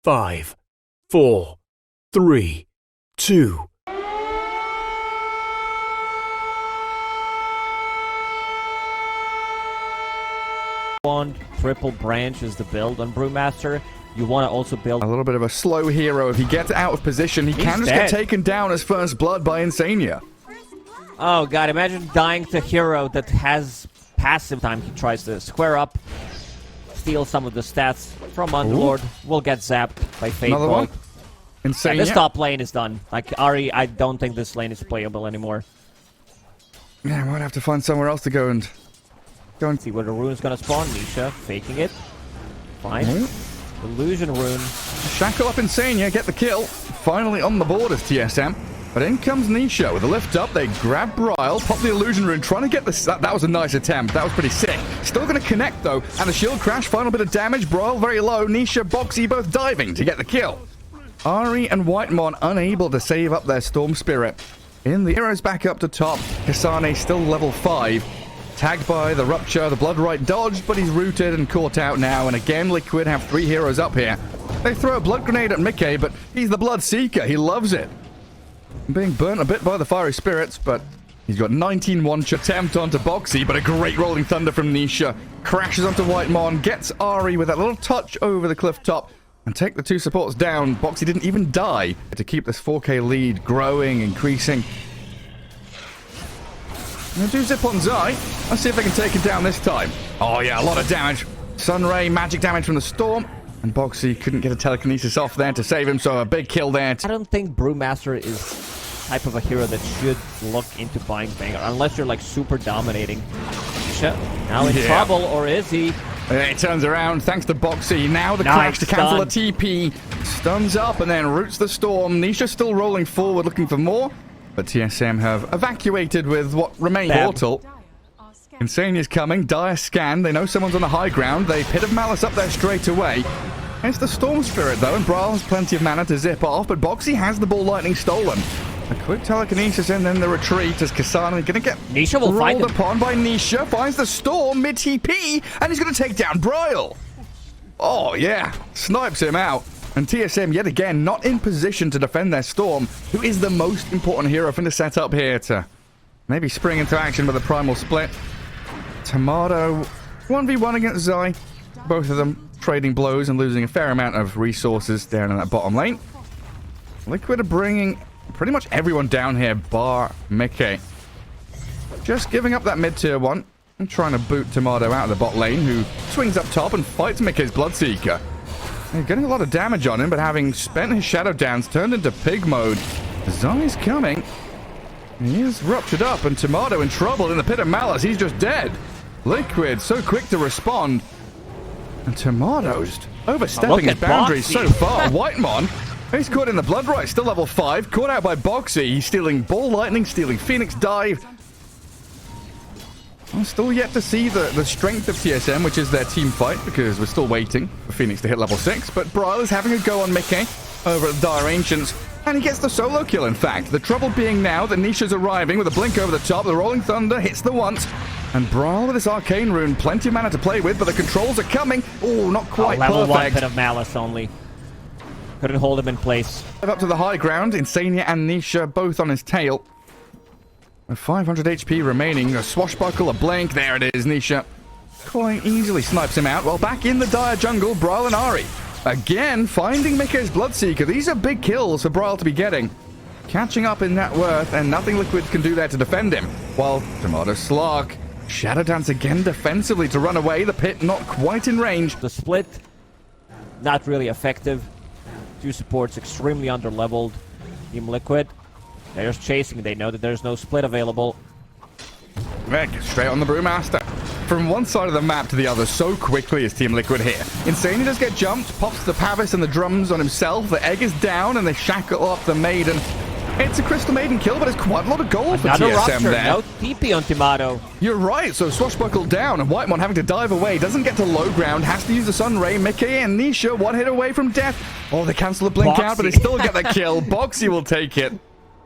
5, 4, 3, 2. Want triple branch is the build on Brewmaster. You want to also build a little bit of a slow hero. If he gets out of position, he can just get taken down as first blood by Insania. Oh god, imagine dying to hero that has passive time. He tries to square up, steal some of the stats from Underlord. Will get zapped by Fate Another Bolt. one. Insania. Yeah, this top lane is done. Like Ari, I don't think this lane is playable anymore. Yeah, I might have to find somewhere else to go and See where the rune is gonna spawn. Nisha faking it. Fine. Illusion rune. Shackle up Insania, get the kill. Finally on the board as TSM. But in comes Nisha with a lift up. They grab Bryle, pop the illusion rune, trying to get this. That was a nice attempt. That was pretty sick. Still going to connect though. And a shield crash, final bit of damage. Bryle very low. Nisha, Boxy both diving to get the kill. Ari and Whitemon unable to save up their Storm Spirit. In the heroes back up to top. Kasane still level 5. Tagged by the Rupture, the Blood Right dodged, but he's rooted and caught out now. And again, Liquid have 3 heroes up here. They throw a Blood Grenade at Mickey, but he's the Blood Seeker. He loves it. Being burnt a bit by the Fiery Spirits, but he's got 19 one-shot attempt onto Boxy, but a great Rolling Thunder from Nisha. Crashes onto Whitemon, gets Ari with that little touch over the cliff top, and take the 2 supports down. Boxy didn't even die to keep this 4K lead growing, increasing. They do zip on Zai. Let's see if they can take it down this time. Oh yeah, a lot of damage. Sunray, magic damage from the Storm. And Boxy couldn't get a telekinesis off there to save him, so a big kill there. I don't think Brewmaster is type of a hero that should look into buying Banger, unless you're like super dominating. Nisha now in trouble, or is he? It turns around thanks to Boxy. Now the crash to cancel the TP. Stuns up and then roots the Storm. Nisha still rolling forward looking for more. But TSM have evacuated with what remained mortal. Insania's coming. Dire scan. They know someone's on the high ground. They Pit of Malice up there straight away. It's the Storm Spirit though, and Bryle has plenty of mana to zip off, but Boxy has the Ball Lightning stolen. A quick telekinesis and then the retreat as Kasane gonna get Nisha will find him. rolled upon by Nisha. Finds the Storm mid-TP, and he's gonna take down Bryle. Oh yeah, snipes him out. And TSM, yet again, not in position to defend their Storm, who is the most important hero from the setup here to maybe spring into action with a Primal Split. Tomato, 1v1 against Zai. Both of them trading blows and losing a fair amount of resources down in that bottom lane. Liquid are bringing pretty much everyone down here, bar Mickey. Just giving up that mid-tier one and trying to boot Tomato out of the bot lane, who swings up top and fights Mickey's Bloodseeker. They're getting a lot of damage on him, but having spent his Shadow Dance, turned into pig mode. Zai's coming. He is ruptured up, and Tomato in trouble in the Pit of Malice. He's just dead. Liquid, so quick to respond. And Tomato's overstepping his boundaries so far. Whitemon, he's caught in the Blood Right, still level 5. Caught out by Boxy. He's stealing Ball Lightning, stealing Phoenix Dive. I'm still yet to see the strength of TSM, which is their team fight, because we're still waiting for Phoenix to hit level 6. But Bryle is having a go on Mickey over at Dire Ancients, and he gets the solo kill, in fact. The trouble being now that Nisha's arriving with a blink over the top. The Rolling Thunder hits the once, and Bryle with this Arcane Rune, plenty of mana to play with, but the controls are coming. Oh, not quite level perfect. 1 Pit of Malice only. Couldn't hold him in place. Up to the high ground, Insania and Nisha both on his tail. With 500 HP remaining, a swashbuckle, a blink, there it is, Nisha quite easily snipes him out. Well, back in the Dire jungle, Bryle and Ari again finding Mickey's Bloodseeker. These are big kills for Bryle to be getting. Catching up in net worth, and nothing Liquid can do there to defend him. While Tomato Slug, Shadow Dance again defensively to run away. The pit not quite in range. The split, not really effective. 2 supports extremely under-leveled. Team Liquid, they're just chasing. They know that there's no split available. Meg, straight on the Brewmaster. From one side of the map to the other so quickly is Team Liquid here. Insania does get jumped, pops the Pavis and the drums on himself. The egg is down and they shackle off the Maiden. It's a Crystal Maiden kill, but it's quite a lot of gold for TSM Rupture, there. no TP on Tomato. You're right, so Swashbuckle down, and Whitemon having to dive away, doesn't get to low ground, has to use the Sun Ray. Mickey and Nisha, 1 hit away from death. Oh, they cancel the blink out, but they still get the kill. Boxy will take it.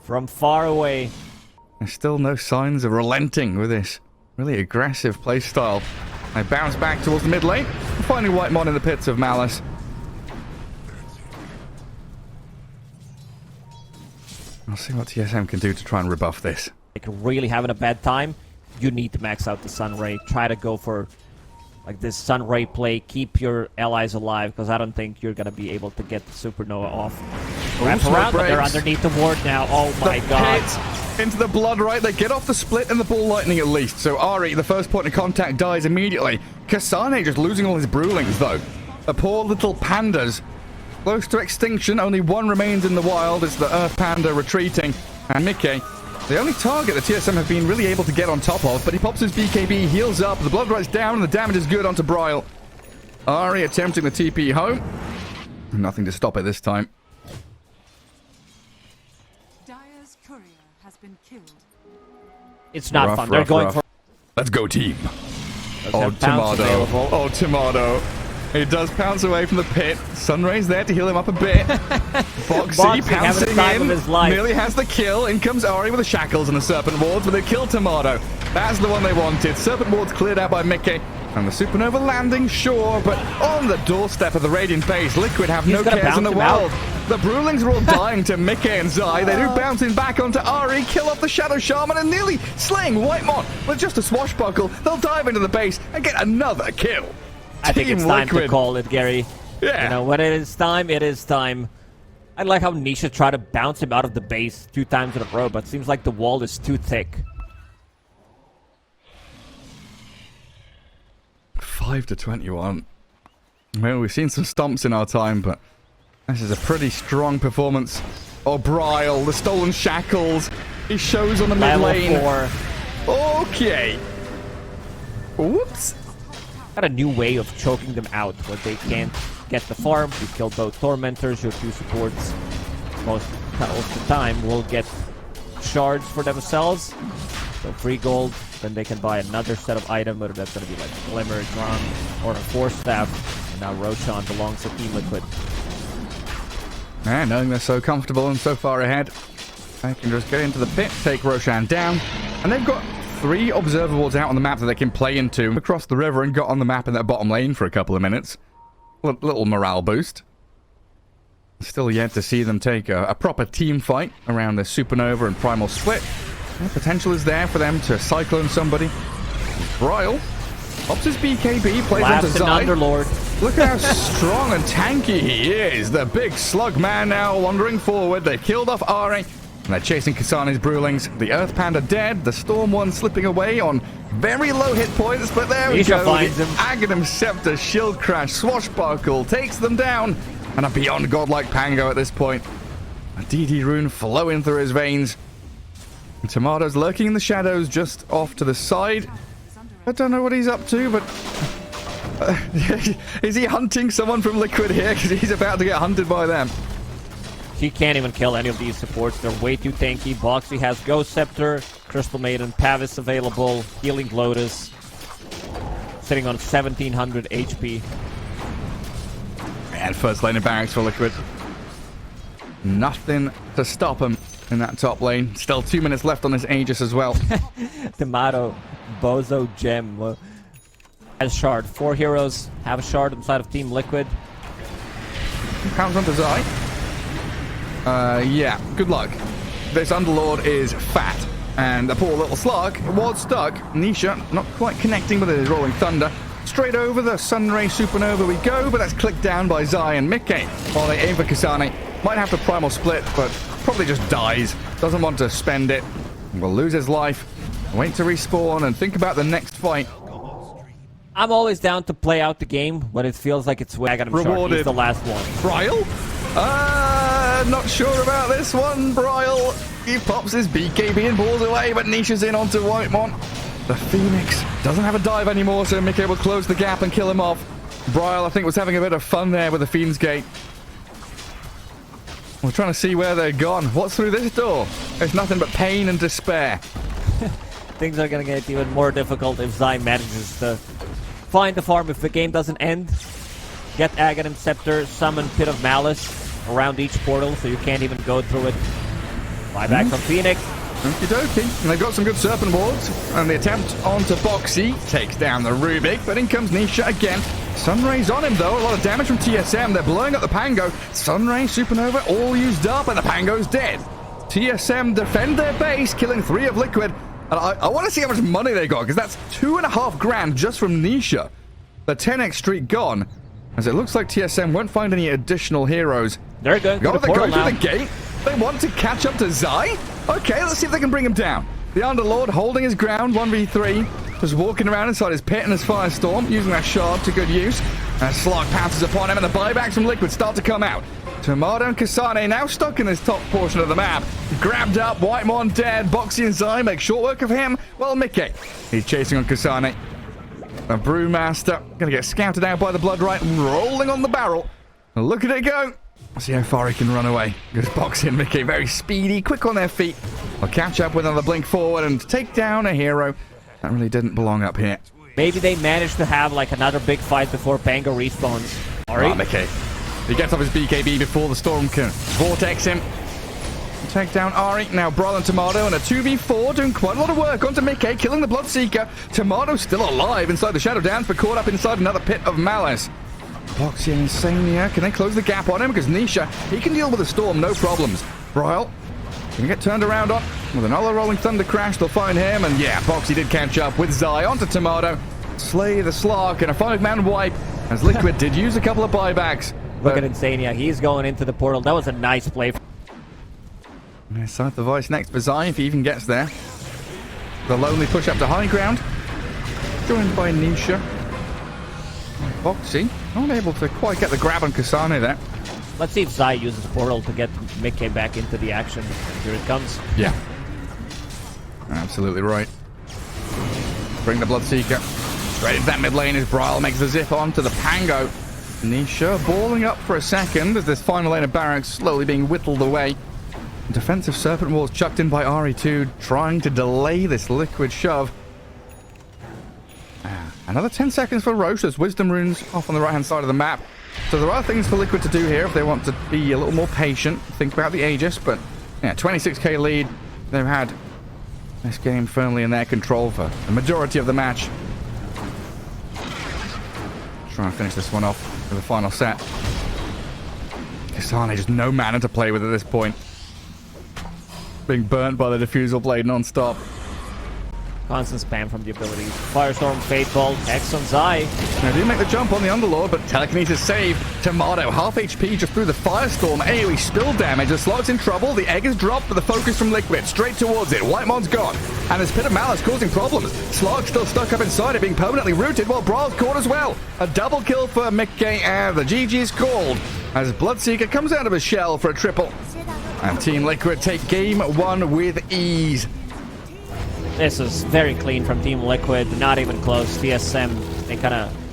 From far away. There's still no signs of relenting with this really aggressive playstyle. They bounce back towards the mid lane, finding Whitemon in the Pits of Malice. I'll see what TSM can do to try and rebuff this. Like really having a bad time, you need to max out the Sun Ray. Try to go for like this Sun Ray play. Keep your allies alive, because I don't think you're gonna be able to get the Supernova off. Wrap around, but they're underneath the ward now. Oh my god. Hit into the blood, right? They get off the split and the ball lightning at least. So Ari, the first point of contact, dies immediately. Kasane just losing all his Brewlings, though. The poor little pandas. Close to extinction, only one remains in the wild. It's the Earth Panda retreating. And Mickey, the only target that TSM have been really able to get on top of, but he pops his BKB, heals up, the blood rides down, and the damage is good onto Bryle. Ari attempting the TP home. Nothing to stop it this time. Dire's courier has been killed. It's not fun. They're going for... Let's go, team. Oh, Tomato. Available. Oh, Tomato. He does pounce away from the pit. Sunray's there to heal him up a bit. Foxy pouncing in. Nearly has the kill. In comes Ari with the shackles and the Serpent Wards, but they kill Tomato. That's the one they wanted. Serpent Wards cleared out by Mickey. And the Supernova landing, sure, but on the doorstep of the Radiant base, Liquid have no cares in the world. The Brewlings are all dying to Mickey and Zai. They do bouncing back onto Ari, kill off the Shadow Shaman, and nearly slaying Whitemon. With just a swashbuckle, they'll dive into the base and get another kill. I think it's time to call it, Gary. Yeah. You know, when it is time, it is time. I like how Nisha tried to bounce him out of the base 2 times in a row, but it seems like the wall is too thick. 5-21. Well, we've seen some stomps in our time, but this is a pretty strong performance. Oh, Bryle, the stolen shackles. He shows on the mid lane. Level 4. Okay. Whoops. Got a new way of choking them out, where they can't get the farm. You kill both Tormentors, your 2 supports. Most of the time will get shards for themselves. So free gold, then they can buy another set of item, whether that's going to be like Glimmer, Drum, or a Force Staff. And now Roshan belongs to Team Liquid. Man, knowing they're so comfortable and so far ahead, they can just get into the pit, take Roshan down, and they've got 3 observer wards out on the map that they can play into across the river and got on the map in their bottom lane for a couple of minutes. Little morale boost. Still yet to see them take a proper team fight around the Supernova and Primal Split. The potential is there for them to cyclone somebody. Bryle pops his BKB, plays onto Zai. Underlord. Look at how strong and tanky he is. The big slug man now wandering forward. They've killed off Ari. And they're chasing Kasane's Brewlings. The Earth Panda dead. The Storm one slipping away on very low hit points. But there we go. Finds him. Aghanim Scepter, Shield Crash, Swashbuckle takes them down. And a beyond godlike Pango at this point. A DD rune flowing through his veins. And Tomato's lurking in the shadows just off to the side. I don't know what he's up to, but... is he hunting someone from Liquid here? Because he's about to get hunted by them. He can't even kill any of these supports. They're way too tanky. Boxy has Ghost Scepter, Crystal Maiden, Pavis available, Healing Lotus. Sitting on 1700 HP. And first lane of barracks for Liquid. Nothing to stop him in that top lane. Still 2 minutes left on this Aegis as well. Tomato, Bozo Gem. Has Shard. 4 heroes have a Shard inside of Team Liquid. Pounds onto Zai. Yeah, good luck. This Underlord is fat. And the poor little slug was stuck. Nisha not quite connecting with his Rolling Thunder. Straight over the Sunray Supernova we go, but that's clicked down by Zai and Mickey. While they aim for Kasane. Might have to Primal Split, but probably just dies. Doesn't want to spend it. Will lose his life. Wait to respawn and think about the next fight. I'm always down to play out the game, but it feels like it's I got him rewarded. He's the last one. Bryle? Not sure about this one, Bryle. He pops his BKB and balls away, but Nisha's in onto Whitemon. The Phoenix doesn't have a dive anymore, so Mickey will close the gap and kill him off. Bryle, I think, was having a bit of fun there with the Fiend's Gate. We're trying to see where they're gone. What's through this door? There's nothing but pain and despair. Things are going to get even more difficult if Zai manages to find the farm if the game doesn't end. Get Aghanim Scepter, summon Pit of Malice around each portal so you can't even go through it. Fly back from Phoenix. Okie dokie. And they've got some good Serpent Wards. And the attempt onto Boxy takes down the Rubik, but in comes Nisha again. Sunray's on him though. A lot of damage from TSM. They're blowing up the Pango. Sunray, Supernova, all used up, and the Pango's dead. TSM defend their base, killing 3 of Liquid. And I want to see how much money they got, because that's 2.5 grand just from Nisha. The 10x streak gone, as it looks like TSM won't find any additional heroes. They're going to the portal now. Through the gate. They want to catch up to Zai. Okay, let's see if they can bring him down. The Underlord holding his ground, 1v3. Just walking around inside his pit and his Firestorm, using that shard to good use. And Slug pounces upon him, and the buybacks from Liquid start to come out. Tomato and Kasane now stuck in this top portion of the map. Grabbed up, Whitemon dead, Boxy and Zai make short work of him. Well, Mickey, he's chasing on Kasane. The Brewmaster gonna get scouted out by the Blood Right, rolling on the barrel. Look at it go. See how far he can run away. Because Boxy and Mickey very speedy, quick on their feet. They'll catch up with another blink forward and take down a hero that really didn't belong up here. Maybe they managed to have like another big fight before Pango respawns. Alright, Mickey. He gets off his BKB before the storm can vortex him. Take down Ari. Now Brawl and Tomato and a 2v4 doing quite a lot of work onto Mickey, killing the Bloodseeker. Tomato still alive inside the Shadow Dance, but caught up inside another pit of Malice. Boxy and Insania, can they close the gap on him? Because Nisha, he can deal with the storm, no problems. Brawl can get turned around on with another Rolling Thunder Crash. They'll find him, and yeah, Boxy did catch up with Zai onto Tomato. Slay the Slark and a 5-man wipe, as Liquid did use a couple of buybacks. Look at Insania. He's going into the portal. That was a nice play. Scythe the Vice next for Zai if he even gets there. The lonely push up to high ground. Joined by Nisha. Boxy not able to quite get the grab on Kasane there. Let's see if Zai uses portal to get Mickey back into the action. Here it comes. Yeah. Absolutely right. Bring the Bloodseeker. Straight into that mid lane as Brawl makes the zip on to the Pango. Nisha balling up for a second as this final lane of barracks slowly being whittled away. Defensive Serpent Walls chucked in by RE2, trying to delay this Liquid shove. Another 10 seconds for Roche as Wisdom Runes off on the right-hand side of the map. So there are things for Liquid to do here if they want to be a little more patient. Think about the Aegis, but yeah, 26k lead. They've had this game firmly in their control for the majority of the match. Try and finish this one off with the final set. Kasane just no mana to play with at this point. Being burnt by the Diffusal Blade non-stop. Constant spam from the abilities. Firestorm, Fateful, X on Zai. Now do make the jump on the Underlord, but Telekinesis saved. Tomato, half HP just through the Firestorm. AoE still damage. The Slog's in trouble. The egg is dropped, but the focus from Liquid straight towards it. Whitemon's gone. And this Pit of Malice causing problems. Slog still stuck up inside it, being permanently rooted, while Brawl's caught as well. A double kill for Mickey, and the GG's called as Bloodseeker comes out of his shell for a triple. And Team Liquid take game 1 with ease. This is very clean from Team Liquid. Not even close. TSM, they kind of